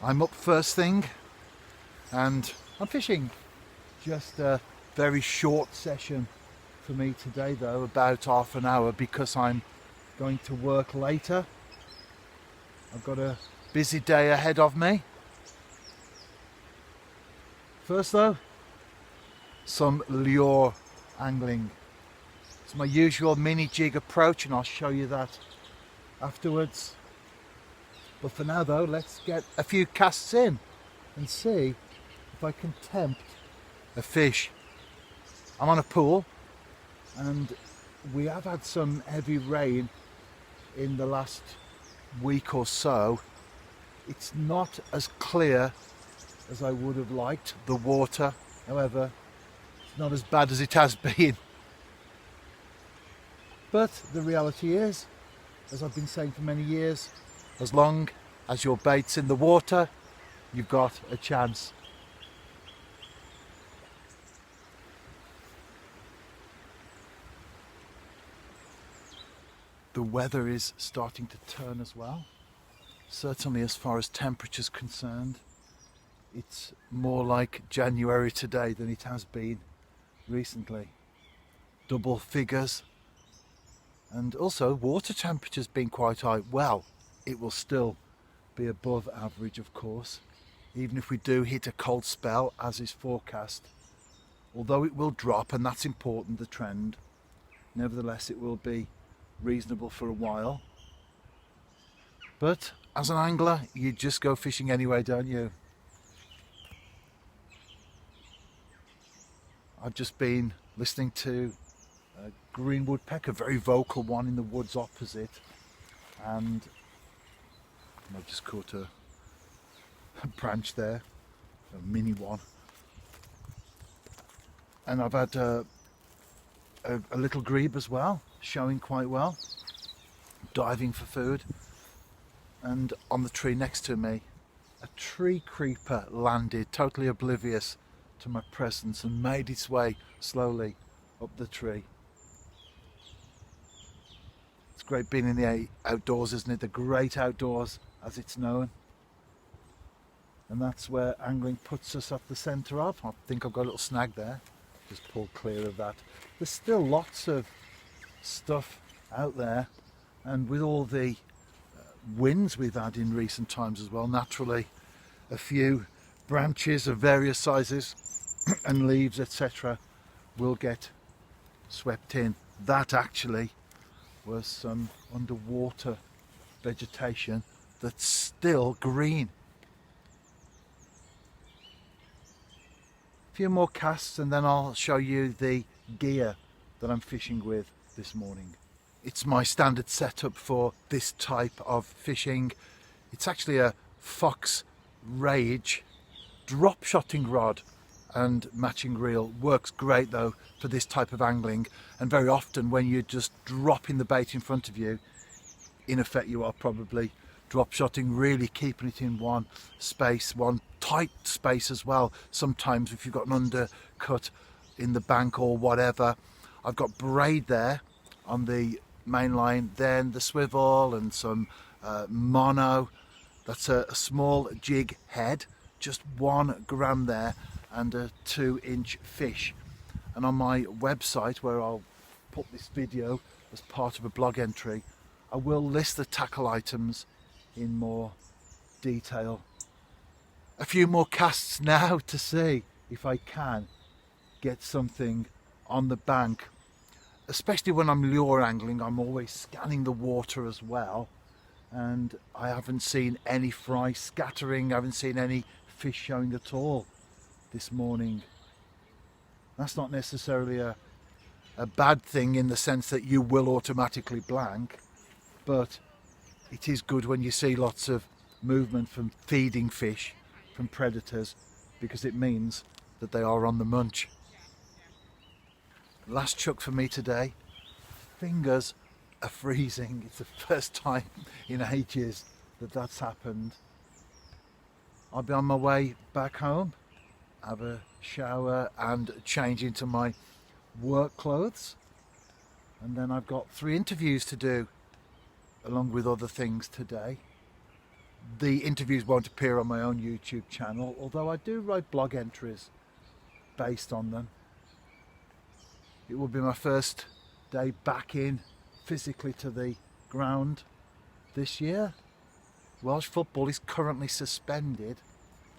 I'm up first thing and I'm fishing. Just a very short session for me today though, about half an hour, because I'm going to work later. I've got a busy day ahead of me. First though, some lure angling. It's my usual mini jig approach and I'll show you that afterwards. But for now though, let's get a few casts in and see if I can tempt a fish. I'm on a pool and we have had some heavy rain in the last week or so. It's not as clear as I would have liked, the water. However, it's not as bad as it has been. But the reality is, as I've been saying for many years, as long as your bait's in the water, you've got a chance. The weather is starting to turn as well. Certainly as far as temperature's concerned, it's more like January today than it has been recently. Double figures. And also water temperature's been quite high. Well, it will still be above average, of course, even if we do hit a cold spell as is forecast. Although it will drop, and that's important, the trend. Nevertheless, it will be reasonable for a while. But as an angler, you just go fishing anyway, don't you? I've just been listening to a green woodpecker, a very vocal one in the woods opposite, and I've just caught a branch there, a mini one, and I've had a little grebe as well, showing quite well, diving for food. And on the tree next to me, a tree creeper landed, totally oblivious to my presence, and made its way slowly up the tree. It's great being in the outdoors, isn't it? The great outdoors, as it's known. And that's where angling puts us at the centre of. I think I've got a little snag there. Just pull clear of that. There's still lots of stuff out there, and with all the winds we've had in recent times as well, naturally a few branches of various sizes and leaves, etc., will get swept in. That actually was some underwater vegetation that's still green. A few more casts and then I'll show you the gear that I'm fishing with this morning. It's my standard setup for this type of fishing. It's actually a Fox Rage drop shotting rod and matching reel. Works great though for this type of angling, and very often when you're just dropping the bait in front of you, in effect you are probably drop shotting, really keeping it in one space, one tight space as well. Sometimes if you've got an undercut in the bank or whatever. I've got braid there on the main line, then the swivel and some mono. That's a small jig head, just 1 gram there, and a 2-inch fish. And on my website, where I'll put this video as part of a blog entry, I will list the tackle items in more detail. A few more casts now to see if I can get something on the bank. Especially when I'm lure angling, I'm always scanning the water as well, and I haven't seen any fry scattering, I haven't seen any fish showing at all this morning. That's not necessarily a bad thing in the sense that you will automatically blank, but it is good when you see lots of movement from feeding fish, from predators, because it means that they are on the munch. Last chuck for me today. Fingers are freezing. It's the first time in ages that that's happened. I'll be on my way back home, have a shower and change into my work clothes, and then I've got 3 interviews to do along with other things today. The interviews won't appear on my own YouTube channel, although I do write blog entries based on them. It will be my first day back in physically to the ground this year. Welsh football is currently suspended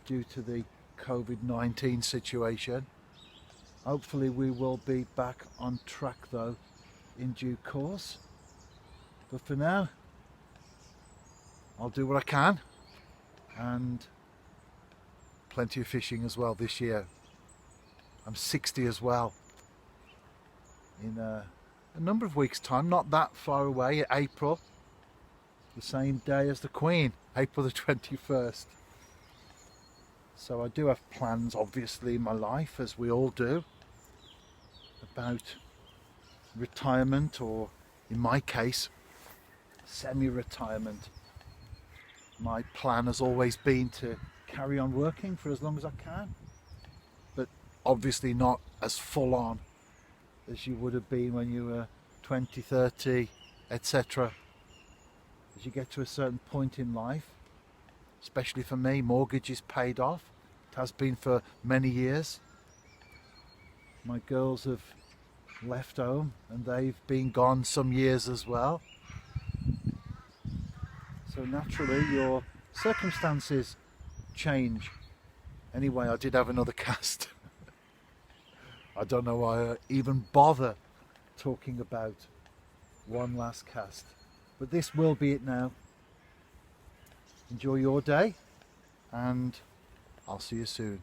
due to the COVID-19 situation. Hopefully we will be back on track though in due course. But for now, I'll do what I can, and plenty of fishing as well this year. I'm 60 as well in a number of weeks' time, not that far away, April, the same day as the Queen, April the 21st. So I do have plans, obviously, in my life, as we all do, about retirement, or in my case, semi-retirement. My plan has always been to carry on working for as long as I can, but obviously not as full on as you would have been when you were 20, 30, etc. As you get to a certain point in life, especially for me, mortgage is paid off. It has been for many years. My girls have left home and they've been gone some years as well. So naturally your circumstances change. Anyway, I did have another cast. I don't know why I even bother talking about one last cast, but this will be it now. Enjoy your day, and I'll see you soon.